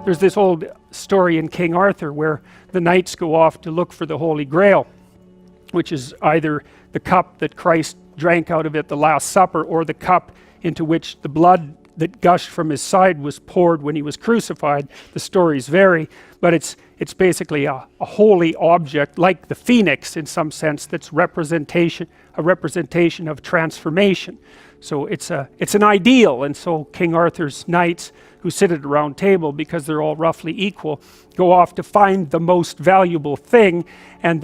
there's this old story in King Arthur where the knights go off to look for the Holy Grail, which is either the cup that Christ drank out of at the Last Supper, or the cup into which the blood that gushed from his side was poured when he was crucified. The stories vary, but it's basically a holy object, like the phoenix in some sense, that's a representation of transformation. So it's an ideal, and so King Arthur's knights, who sit at a round table because they're all roughly equal, go off to find the most valuable thing, and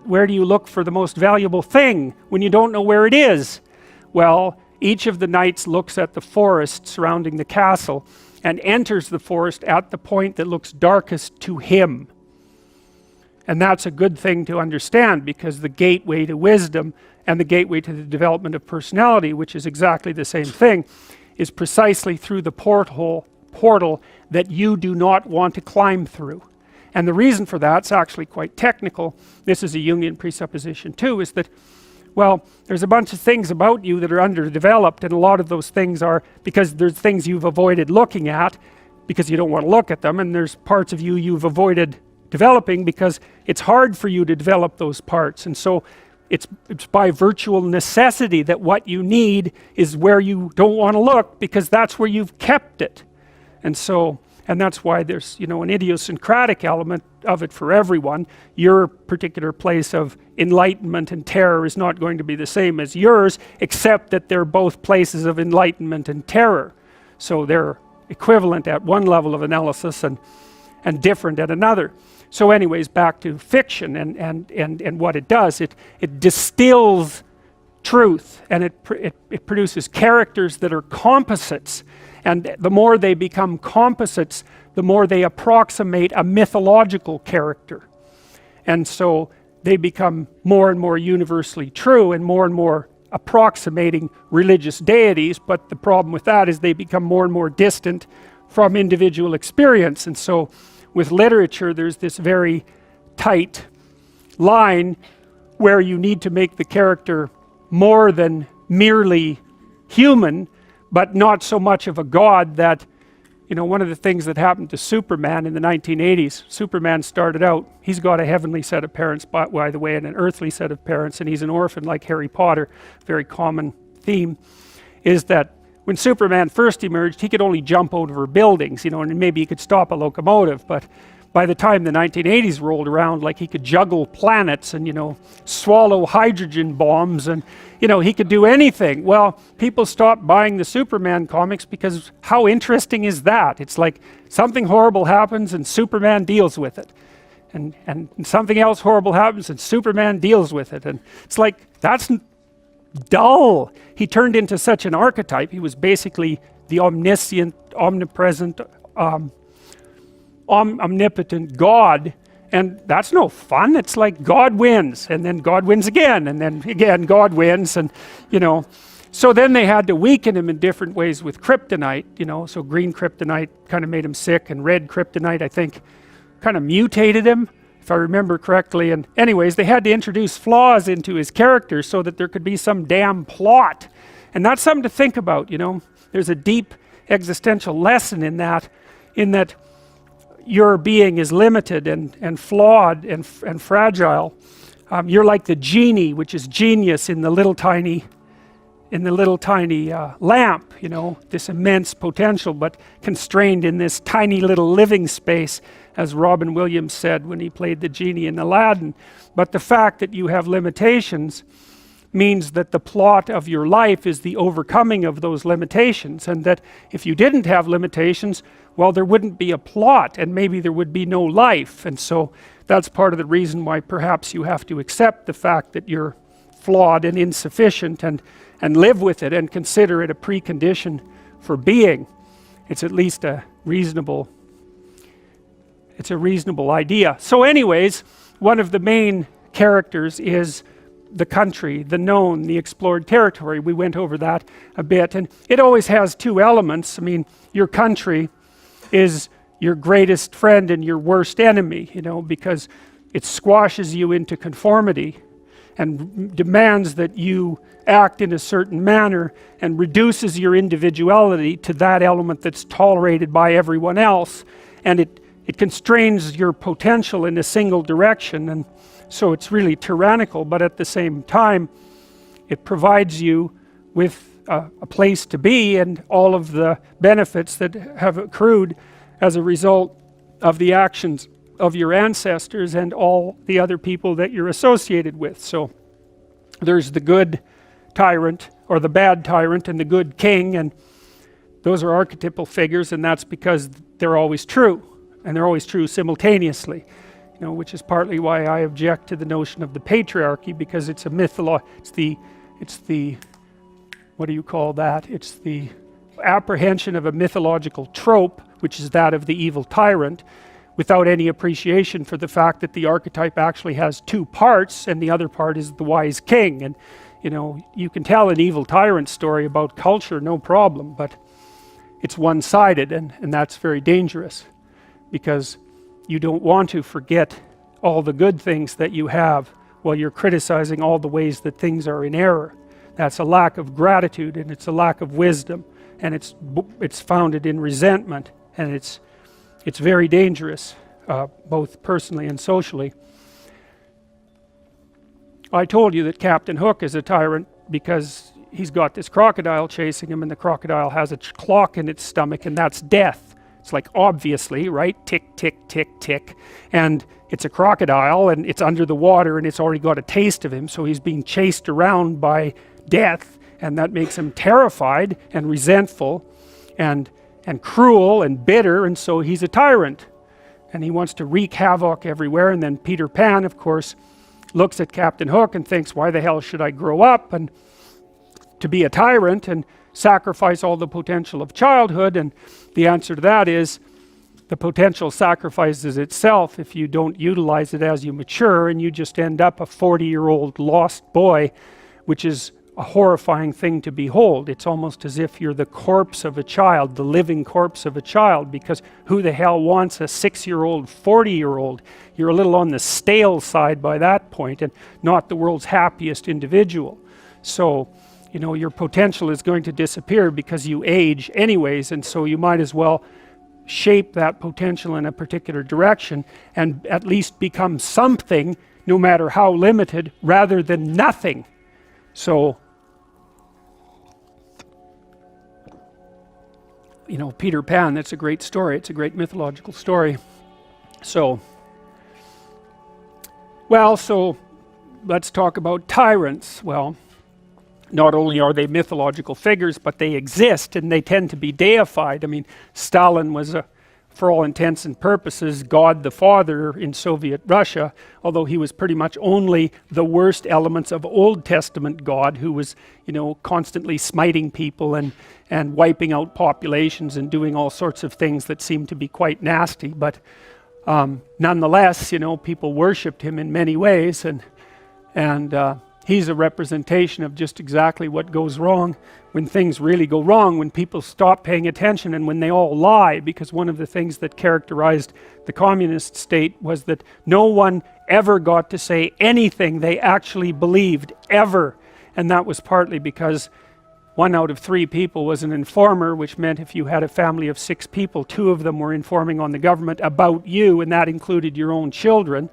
where do you look for the most valuable thing when you don't know where it is? Well, each of the knights looks at the forest surrounding the castle and enters the forest at the point that looks darkest to him. And that's a good thing to understand, because the gateway to wisdom and the gateway to the development of personality, which is exactly the same thing, is precisely through the portal that you do not want to climb through. And the reason for that's actually quite technical. This is a Jungian presupposition too, is that, well, there's a bunch of things about you that are underdeveloped, and a lot of those things are because there's things you've avoided looking at because you don't want to look at them, and there's parts of you you've avoided developing because it's hard for you to develop those parts. And so it's by virtual necessity that what you need is where you don't want to look, because that's where you've kept it. And that's why there's, an idiosyncratic element of it for everyone. Your particular place of enlightenment and terror is not going to be the same as yours, except that they're both places of enlightenment and terror. So they're equivalent at one level of analysis and different at another. So anyways, back to fiction and what it does. It distills truth, and it produces characters that are composites. And the more they become composites, the more they approximate a mythological character. And so they become more and more universally true and more approximating religious deities. But the problem with that is they become more and more distant from individual experience. And so with literature, there's this very tight line where you need to make the character more than merely human, but not so much of a god that, one of the things that happened to Superman in the 1980s, Superman started out, he's got a heavenly set of parents, by the way, and an earthly set of parents, and he's an orphan like Harry Potter. Very common theme is that when Superman first emerged, he could only jump over buildings, and maybe he could stop a locomotive, but by the time the 1980s rolled around, like, he could juggle planets and, swallow hydrogen bombs, and, he could do anything. Well, people stopped buying the Superman comics because how interesting is that? It's like something horrible happens and Superman deals with it. And something else horrible happens and Superman deals with it. And it's like, that's dull. He turned into such an archetype. He was basically the omniscient, omnipresent, omnipotent God, and that's no fun. It's like God wins, and then God wins again, and then again God wins, and so then they had to weaken him in different ways with kryptonite. So green kryptonite kind of made him sick, and red kryptonite, I think, kind of mutated him, if I remember correctly. And anyways, they had to introduce flaws into his character so that there could be some damn plot, and that's something to think about. There's a deep existential lesson in that your being is limited and flawed and fragile. You're like the genie, which is genius in the little tiny lamp, this immense potential, but constrained in this tiny little living space, as Robin Williams said when he played the genie in Aladdin. But the fact that you have limitations means that the plot of your life is the overcoming of those limitations, and that if you didn't have limitations, well, there wouldn't be a plot, and maybe there would be no life. And so that's part of the reason why perhaps you have to accept the fact that you're flawed and insufficient, and live with it and consider it a precondition for being. It's at least a reasonable idea. So anyways, one of the main characters is the country, the known, the explored territory. We went over that a bit, and it always has two elements. I mean, your country is your greatest friend and your worst enemy, because it squashes you into conformity and demands that you act in a certain manner and reduces your individuality to that element that's tolerated by everyone else. and it constrains your potential in a single direction, and so it's really tyrannical. But at the same time, it provides you with a place to be and all of the benefits that have accrued as a result of the actions of your ancestors and all the other people that you're associated with. So there's the good tyrant, or the bad tyrant, and the good king, and those are archetypal figures, and that's because they're always true, and they're always true simultaneously, which is partly why I object to the notion of the patriarchy, because it's a it's the what do you call that? It's the apprehension of a mythological trope, which is that of the evil tyrant, without any appreciation for the fact that the archetype actually has two parts, and the other part is the wise king. And you can tell an evil tyrant story about culture, no problem, but it's one-sided, and that's very dangerous, because you don't want to forget all the good things that you have while you're criticizing all the ways that things are in error. That's a lack of gratitude, and it's a lack of wisdom, and it's founded in resentment, and it's very dangerous, both personally and socially. I told you that Captain Hook is a tyrant because he's got this crocodile chasing him, and the crocodile has a clock in its stomach, and that's death. It's like, obviously, right? Tick, tick, tick, tick. And it's a crocodile, and it's under the water, and it's already got a taste of him, so he's being chased around by death, and that makes him terrified and resentful and cruel and bitter, and so he's a tyrant. And he wants to wreak havoc everywhere. And then Peter Pan, of course, looks at Captain Hook and thinks, why the hell should I grow up and to be a tyrant and sacrifice all the potential of childhood? And the answer to that is, the potential sacrifices itself if you don't utilize it as you mature, and you just end up a 40-year-old lost boy, which is a horrifying thing to behold. It's almost as if you're the corpse of a child, the living corpse of a child, because who the hell wants a 6-year-old, 40-year-old? You're a little on the stale side by that point, and not the world's happiest individual. So, your potential is going to disappear because you age anyways, and so you might as well shape that potential in a particular direction and at least become something, no matter how limited, rather than nothing. So, Peter Pan, that's a great story. It's a great mythological story. So let's talk about tyrants. Well, not only are they mythological figures, but they exist, and they tend to be deified. I mean, Stalin was, for all intents and purposes, God the Father in Soviet Russia, although he was pretty much only the worst elements of Old Testament God, who was, constantly smiting people and wiping out populations and doing all sorts of things that seemed to be quite nasty. But nonetheless, people worshipped him in many ways, and he's a representation of just exactly what goes wrong when things really go wrong, when people stop paying attention, and when they all lie. Because one of the things that characterized the communist state was that no one ever got to say anything they actually believed, ever. And that was partly because 1 out of 3 people was an informer, which meant if you had a family of 6 people, 2 of them were informing on the government about you, and that included your own children.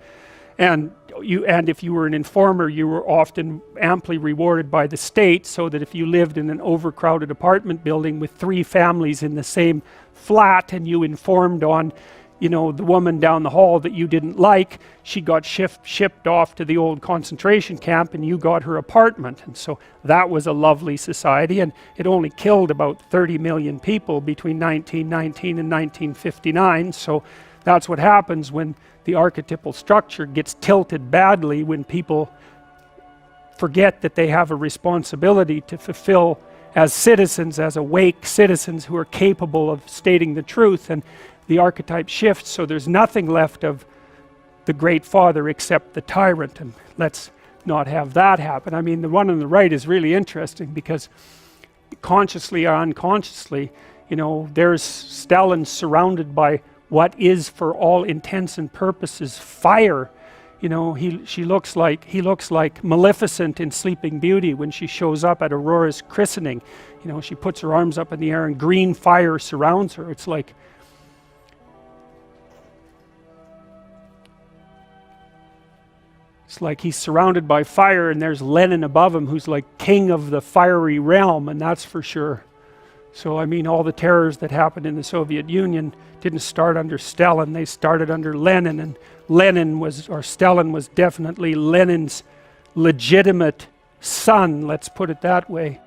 And if you were an informer, you were often amply rewarded by the state, so that if you lived in an overcrowded apartment building with 3 families in the same flat, and you informed on, the woman down the hall that you didn't like, she got shipped off to the old concentration camp, and you got her apartment. And so that was a lovely society, and it only killed about 30 million people between 1919 and 1959. So that's what happens when the archetypal structure gets tilted badly, when people forget that they have a responsibility to fulfill as citizens, as awake citizens who are capable of stating the truth, and the archetype shifts, so there's nothing left of the great father except the tyrant. And let's not have that happen. I mean, the one on the right is really interesting, because consciously or unconsciously, there's Stalin surrounded by what is, for all intents and purposes, fire. He looks like Maleficent in Sleeping Beauty when she shows up at Aurora's christening. She puts her arms up in the air and green fire surrounds her. It's like It's like he's surrounded by fire, and there's Lenin above him, who's like king of the fiery realm, and that's for sure. So I mean, all the terrors that happened in the Soviet Union didn't start under Stalin, they started under Lenin, and Stalin was definitely Lenin's legitimate son, let's put it that way.